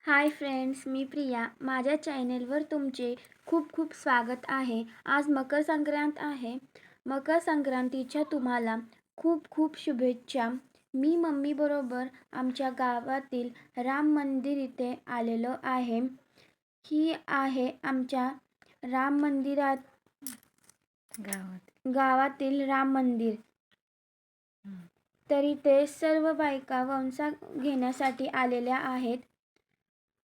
Hi friends, मी प्रिया. माझ्या चॅनेलवर तुमचे खूप खूप स्वागत आहे. आज मकर संक्रांत आहे. मकर संक्रांतीच्या तुम्हाला खूप खूप शुभेच्छा. मी मम्मीबरोबर आमच्या गावातील राम मंदिर इथे आलेलो आहे. ही आहे आमच्या राम मंदिरात गावातील राम मंदिर. तर इथे सर्व बायका वंसा घेण्यासाठी आलेल्या आहेत.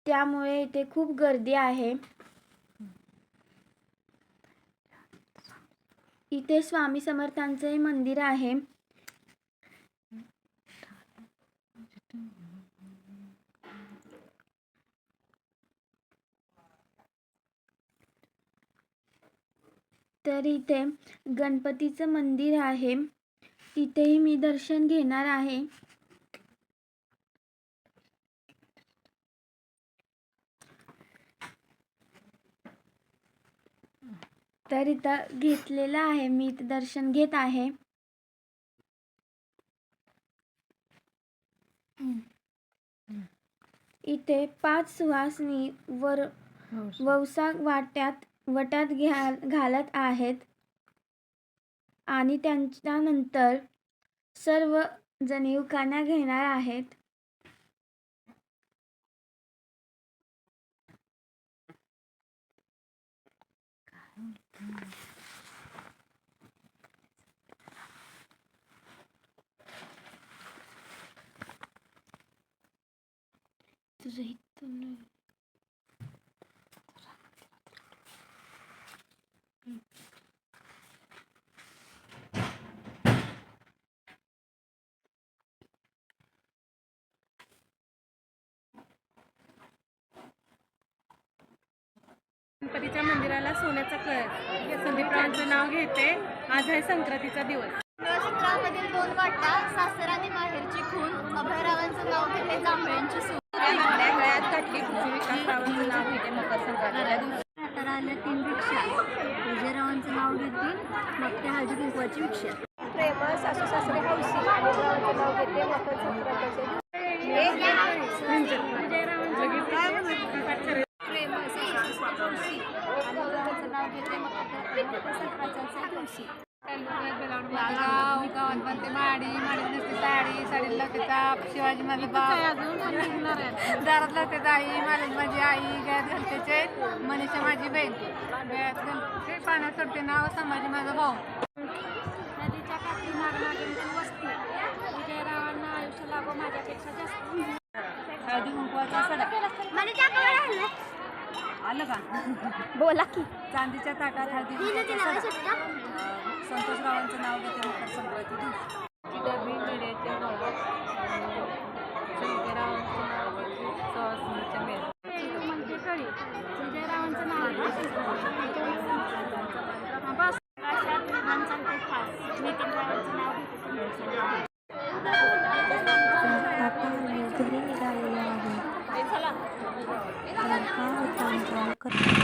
त्यामुळे इथे खूप गर्दी आहे. इथे स्वामी समर्थांचे मंदिर आहे. तर इथे गणपतीचं मंदिर आहे. तिथेही मी दर्शन घेणार आहे. तर इथं घेतलेलं आहे, मी इथं दर्शन घेत आहे. इथे 5 सुवासिनी वौसा वटात घालत आहेत आणि त्यांच्यानंतर सर्व जणी उखाणा घेणार आहेत. तुझं इथं नाही. गणपतीच्या मंदिराला सोन्याचा कळस. संदीपरावांचं नाव घेते. आज आहे संक्रांतीचा दिवस. चित्रामधील 2 वाटा, सासर आणि माहेरची खून. अभयरावांचं नाव घेते, जांभळ्यांची सून. गळ्यात काटली विकासरावांचं नाव घेते. मकर संक्रांतीच्या दिवशी साताराला 3 भिक्षा. विजयरावांचं नाव घेते, मग ते हळदी कुंकवाची भिक्षा. प्रेमा सासू सासरे हौशी आणि भावाचं नाव घेते. मकर संक्रांतीच्या प्रेम सासू हौशी आणि विजयरावांचं नाव घेते, मकर संक्रांतीच्या दिवशी. गावात बनते माडी नुसती साडी लावते ताप. शिवाजी माझं बाप दारात लावते आई, माझी आई. गळ्यात घालते चैत, मनीषा माझी बहीण. गळ्यात घालते पाण्यात सोडते नाव, संभाजी माझा भाऊ. नदीच्या काठी नागनागिनीची वस्ती. विजयरावांना आयुष्य लाभो माझ्यापेक्षा जास्त. हळदी कुंकवाचा सडा आलं का? बोला की. चांदीच्या ताटात हळदी कुंकवाचा सडा. संतोषरावांचं नाव घेते. मकर संक्रांती दिवशी डबी मिळ्याच्या नावात शंकररावांचं नाव घेते. सवासणीच्या मेळ विजयरावांचं नाव बस माणसांचे खास. नितीनरावांचं नाव घेते. आता आम्ही घरी निघालेलो आहे. हा होता आमचा